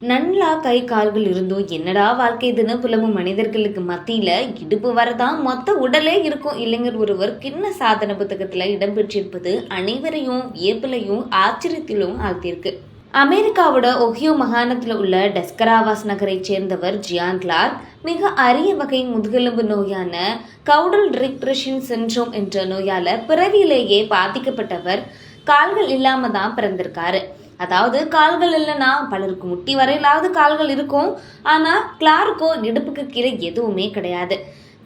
நல்லா கை கால்கள் இருந்தும் என்னடா வாழ்க்கை இதுன்னு புலம்பும் மனிதர்களுக்கு மத்தியில இடுப்பு வரதான் மொத்த உடலே இருக்கும் இளைஞர் ஒருவர் கின்ன சாதன புத்தகத்துல இடம்பெற்றிருப்பது அனைவரையும் வியப்பிலையும் ஆச்சரியத்திலும் ஆழ்த்தியிருக்கு. அமெரிக்காவோட ஒஹியோ மாகாணத்தில் உள்ள டெஸ்கராவாஸ் நகரை சேர்ந்தவர் ஜியான் கிளார்க் மிக அரிய வகை முதுகெலும்பு நோயான கவுடல் டிப்ரெஷன் சிண்ட்ரோம் என்ற நோயால பிறவியிலேயே பாதிக்கப்பட்டவர். கால்கள் இல்லாம தான் பிறந்திருக்காரு. அதாவது கால்கள் இல்லைன்னா பலருக்கு முட்டி வரையிலாவது கால்கள் இருக்கும். ஆனா கிளார்க்கோ இடுப்புக்கு கீழே எதுவுமே கிடையாது.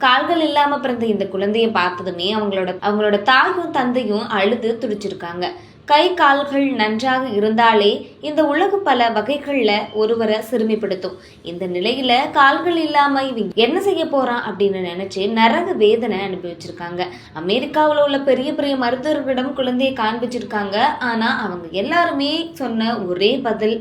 கால்கள் இல்லாம பிறந்த இந்த குழந்தைய பார்த்ததுமே அவங்களோட தாயும் தந்தையும் அழுது துடிச்சிருக்காங்க. கை கால்கள் நன்றாக இருந்தாலே இந்த உலகம் பல வகைகள்ல ஒருவரை சிறுமிப்படுத்தும். இந்த நிலையில கால்கள் இல்லாம இவங்க என்ன செய்ய போறான் அப்படின்னு நினைச்சு நரக வேதனை அனுபவிச்சிருக்காங்க. அமெரிக்காவில் உள்ள பெரிய பெரிய மருத்துவர்களிடம் குழந்தையை காண்பிச்சிருக்காங்க. ஆனா அவங்க எல்லாருமே சொன்ன ஒரே பதில்,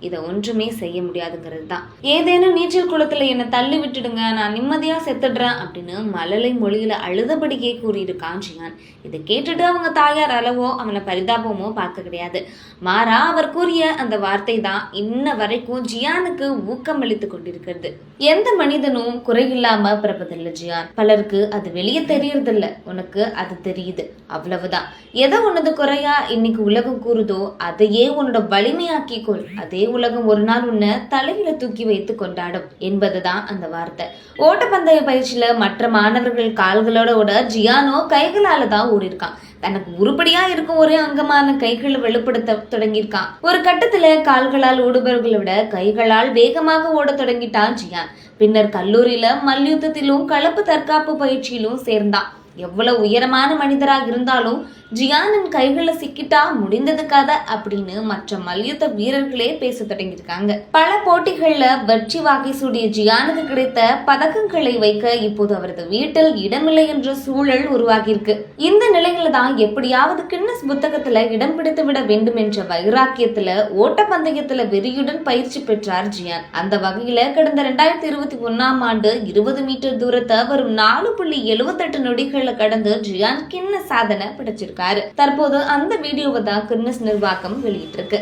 இதை ஒன்றுமே செய்ய முடியாதுங்கிறது தான். ஏதேனும் நீச்சல் குளத்துல என்னை தள்ளி விட்டுடுங்க, நான் நிம்மதியா செத்துடுறேன் அப்படின்னு மழலை மொழியில அழுதபடியே கூறியிருக்கான் ஜியான். இதை கேட்டுட்டு அவங்க தாயார் அளவோ அவனை பரிதாபமோ பார்க்க கிடையாது. மாறா அவர் கூறிய அந்த வார்த்தை தான் இன்ன வரைக்கும் ஜியானுக்கு ஊக்கம் அளித்து கொண்டிருக்கிறது. எந்த மனிதனும் குறையில்லாம பிறப்பதில்லை ஜியான். பலருக்கு அது வெளியே தெரியறதில்ல, உனக்கு அது தெரியுது, அவ்வளவுதான். எதை உனது குறையா இன்னைக்கு உலகம் கூறுதோ அதையே உன்னோட வலிமையாக்கி கொள். அதே உலகம் ஒரு நாள் உன்னை தலையில தூக்கி வைத்து கொண்டாடும் என்பதுதான் அந்த வார்த்தை. ஓட்டப்பந்தய பயிற்சியில மற்ற மாணவர்கள் கால்களோட ஜியானோ கைகளால தான் ஓடிருக்கான். தனக்கு உருப்படியா இருக்கும் ஒரே அங்கமான கைகளை வெளிப்படுத்த தொடங்கியிருக்கான். ஒரு கட்டத்துல கால்களால் ஓடுபவர்களை விட கைகளால் வேகமாக ஓட தொடங்கிட்டான் ஜியான். பின்னர் கல்லூரியில மல்யுத்தத்திலும் கலப்பு தற்காப்பு பயிற்சியிலும் சேர்ந்தான். எவ்வளவு உயரமான மனிதராக இருந்தாலும் ஜியானின் கைகளை சிக்கிட்டா முடிந்தது கதை அப்படின்னு மற்ற மல்யுத்த வீரர்களே பேச தொடங்கியிருக்காங்க. பல போட்டிகள்ல வெற்றி வாகை சூடிய ஜியானுக்கு கிடைத்த பதக்கங்களை வைக்க இப்போது அவரது வீட்டில் இடமில்லை என்ற சூழல் உருவாகியிருக்கு. இந்த நிலையில தான் எப்படியாவது கின்னஸ் புத்தகத்துல இடம் பிடித்து விட வேண்டும் என்ற வைராக்கியத்துல ஓட்டப்பந்தயத்துல வெறியுடன் பயிற்சி பெற்றார் ஜியான். அந்த வகையில கடந்த 2021ஆம் ஆண்டு 20 மீட்டர் தூரத்தை வரும் 4.78 நொடிகள் கடந்து ஜியான் கின்னஸ் சாதனை படைச்சிருக்காரு. தற்போது அந்த வீடியோவை தான் கின்னஸ் நிர்வாகம் வெளியிட்டிருக்கு.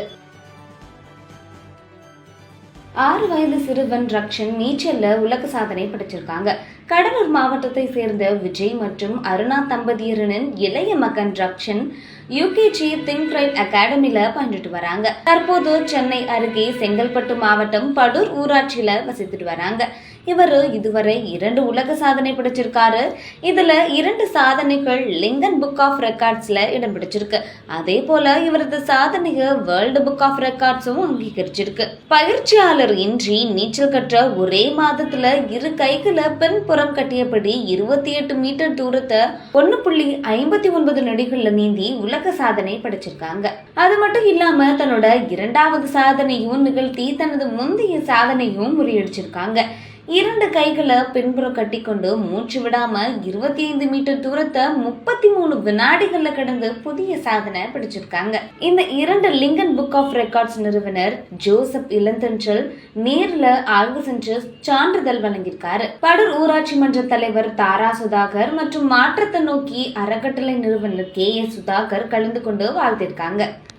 6 வயது சிறுவன் ரக்ஷன் நீச்சல்ல உலக சாதனை படைச்சிருக்காங்க. கடலூர் மாவட்டத்தை சேர்ந்த விஜய் மற்றும் அருணா தம்பதியரின் இளைய மகன் ரக்ஷன் யூகேஜி திங்க் ரைட் அகாடமில பயின்றுட்டு வராங்க. தற்போது சென்னை அருகே செங்கல்பட்டு மாவட்டம் படூர் ஊராட்சியில வசித்துட்டு வராங்க. இவரு இதுவரை 2 உலக சாதனை படைச்சிருக்காரு. இதுல 2 சாதனைகள் லிங்கன் புக் ஆஃப் ரெக்கார்ட்ஸ்ல இடம் பிடிச்சிருக்கு. அதே போல இவரது சாதனையை வேர்ல்டு புக் ஆஃப் ரெக்கார்ட்ஸும் அங்கீகரிச்சிருக்கு. பயிற்சியாளர் இன்றி நீச்சல் கற்ற ஒரே மாதத்துல 2 கைகளை பின்புறம் கட்டியபடி 28 மீட்டர் தூரத்தை 1.59 நொடிகள்ல நீந்தி உலக சாதனை படைச்சிருக்காங்க. அது மட்டும் இல்லாம தன்னோட 2வது சாதனையும் நிகழ்த்தி தனது முந்தைய சாதனையும் முறியடிச்சிருக்காங்க. 2 கைகளை பின்புறம் கட்டி கொண்டு மூச்சு விடாம 25 மீட்டர் தூரத்தை 33 வினாடிகள்ல கடந்து புதிய சாதனை படைச்சிருக்காங்க. இந்த 2 லிங்கன் புக் ஆஃப் ரெக்கார்ட்ஸ் நிறுவனர் ஜோசப் இளந்தென்றல் நேர்ல ஆய்வு சென்று சான்றிதழ் வழங்கியிருக்காரு. படூர் ஊராட்சி மன்ற தலைவர் தாரா சுதாகர் மற்றும் மாற்றத்தை நோக்கி அறக்கட்டளை நிறுவனர் KS சுதாகர் கலந்து கொண்டு வாழ்த்திருக்காங்க.